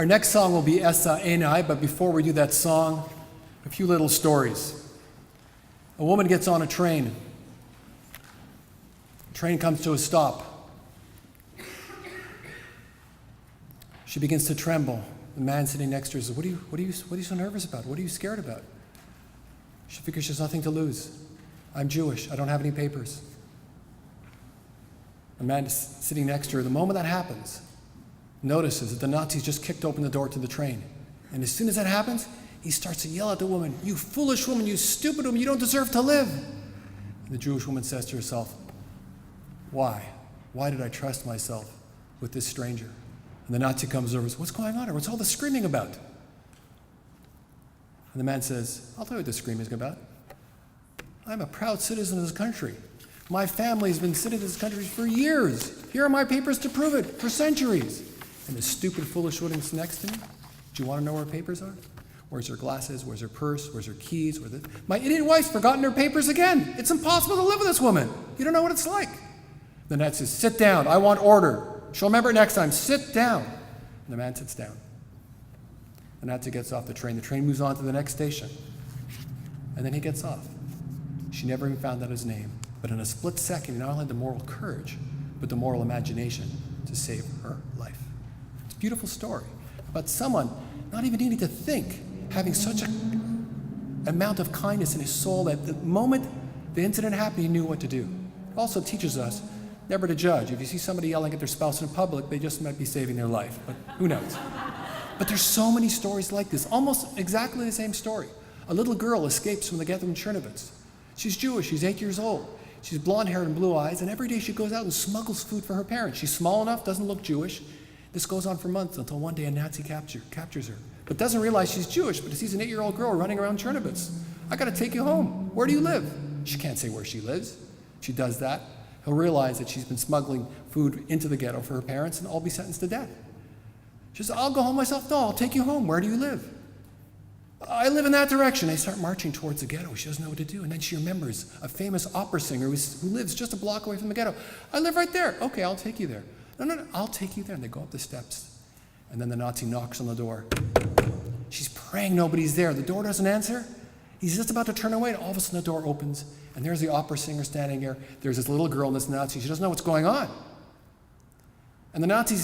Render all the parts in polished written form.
Our next song will be Essa Enai, but before we do that song, a few little stories. A woman gets on a train. The train comes to a stop. She begins to tremble. The man sitting next to her says, what are you so nervous about? What are you scared about? She figures she has nothing to lose. I'm Jewish. I don't have any papers. The man sitting next to her, the moment that happens, notices that the Nazis just kicked open the door to the train. And as soon as that happens, he starts to yell at the woman, "You foolish woman, you stupid woman, you don't deserve to live." And the Jewish woman says to herself, why? Why did I trust myself with this stranger? And the Nazi comes over and says, "What's going on here? What's all the screaming about?" And the man says, "I'll tell you what the screaming is about. I'm a proud citizen of this country. My family has been citizens of this country for years. Here are my papers to prove it, for centuries." And the stupid, foolish woman next to me, do you want to know where her papers are? Where's her glasses? Where's her purse? Where's her keys? My idiot wife's forgotten her papers again. It's impossible to live with this woman. You don't know what it's like. The Nazi says, "Sit down. I want order. She'll remember it next time. Sit down." And the man sits down. The Nazi gets off the train. The train moves on to the next station. And then he gets off. She never even found out his name. But in a split second, he not only had the moral courage, but the moral imagination to save her life. It's a beautiful story about someone not even needing to think, having such an amount of kindness in his soul that the moment the incident happened, he knew what to do. It also teaches us never to judge. If you see somebody yelling at their spouse in public, they just might be saving their life, but who knows? But there's so many stories like this, almost exactly the same story. A little girl escapes from the ghetto in Chernovitz. She's Jewish, she's 8 years old. She's blonde-haired and blue eyes, and every day she goes out and smuggles food for her parents. She's small enough, doesn't look Jewish. This goes on for months until one day a Nazi captures her, but doesn't realize she's Jewish, but sees an 8-year-old girl running around Chernovitz. "I gotta take you home. Where do you live?" She can't say where she lives. She does that. He'll realize that she's been smuggling food into the ghetto for her parents and all be sentenced to death. She says, "I'll go home myself." "No, I'll take you home. Where do you live?" "I live in that direction." They start marching towards the ghetto. She doesn't know what to do. And then she remembers a famous opera singer who lives just a block away from the ghetto. "I live right there." "Okay, I'll take you there." No, I'll take you there. And they go up the steps. And then the Nazi knocks on the door. She's praying nobody's there. The door doesn't answer. He's just about to turn away, and all of a sudden the door opens. And there's the opera singer standing there. There's this little girl and this Nazi. She doesn't know what's going on. And the Nazi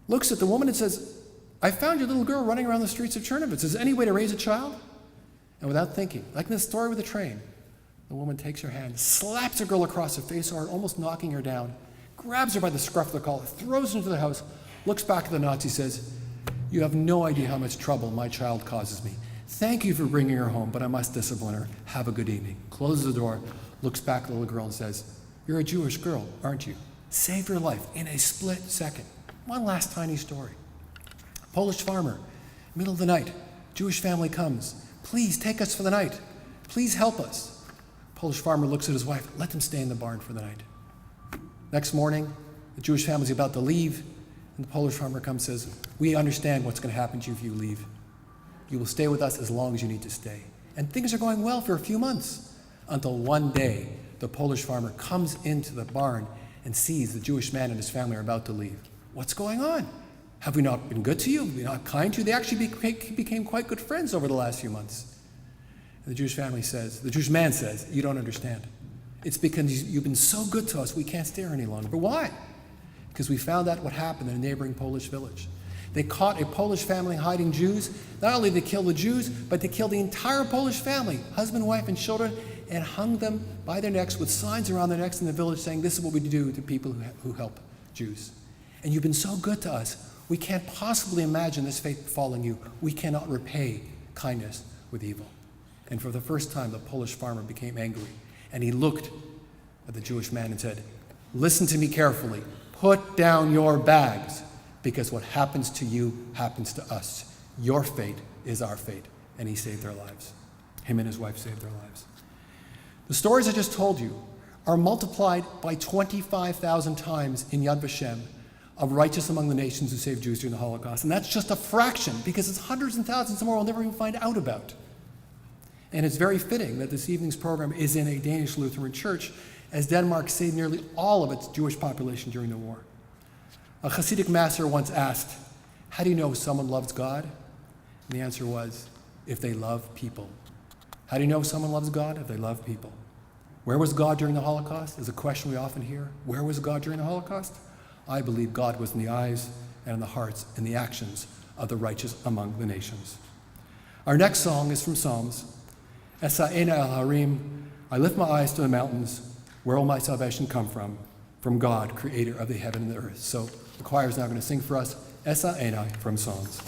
looks at the woman and says, "I found your little girl running around the streets of Chernovitz. Is there any way to raise a child?" And without thinking, like in the story with the train, the woman takes her hand, slaps the girl across the face, or almost knocking her down, grabs her by the scruff of the collar, throws her into the house, looks back at the Nazi, says, "You have no idea how much trouble my child causes me. Thank you for bringing her home, but I must discipline her. Have a good evening." Closes the door, looks back at the little girl and says, "You're a Jewish girl, aren't you?" Saved her life in a split second. One last tiny story. Polish farmer, middle of the night, Jewish family comes. "Please take us for the night. Please help us." Polish farmer looks at his wife, "Let them stay in the barn for the night." Next morning, the Jewish family's about to leave, and the Polish farmer comes and says, "We understand what's going to happen to you if you leave. You will stay with us as long as you need to stay." And things are going well for a few months, until one day, the Polish farmer comes into the barn and sees the Jewish man and his family are about to leave. "What's going on? Have we not been good to you? Have we not kind to you?" They actually became quite good friends over the last few months. And the Jewish man says, "You don't understand. It's because you've been so good to us, we can't stay here any longer." "But why?" "Because we found out what happened in a neighboring Polish village. They caught a Polish family hiding Jews. Not only did they kill the Jews, but they killed the entire Polish family, husband, wife, and children, and hung them by their necks with signs around their necks in the village saying, 'This is what we do to people who help Jews. And you've been so good to us, we can't possibly imagine this fate befalling you. We cannot repay kindness with evil.'" And for the first time, the Polish farmer became angry. And he looked at the Jewish man and said, "Listen to me carefully. Put down your bags, because what happens to you happens to us. Your fate is our fate." And he saved their lives. Him and his wife saved their lives. The stories I just told you are multiplied by 25,000 times in Yad Vashem of righteous among the nations who saved Jews during the Holocaust. And that's just a fraction, because it's hundreds and thousands more we'll never even find out about. And it's very fitting that this evening's program is in a Danish Lutheran church, as Denmark saved nearly all of its Jewish population during the war. A Hasidic master once asked, How do you know someone loves God? And the answer was, if they love people. How do you know someone loves God? If they love people. Where was God during the Holocaust? Is a question we often hear. Where was God during the Holocaust? I believe God was in the eyes and in the hearts and the actions of the righteous among the nations. Our next song is from Psalms. Esa ena el harim, I lift my eyes to the mountains. Where will my salvation come from? From God, creator of the heaven and the earth. So the choir is now going to sing for us Esa ena from Psalms.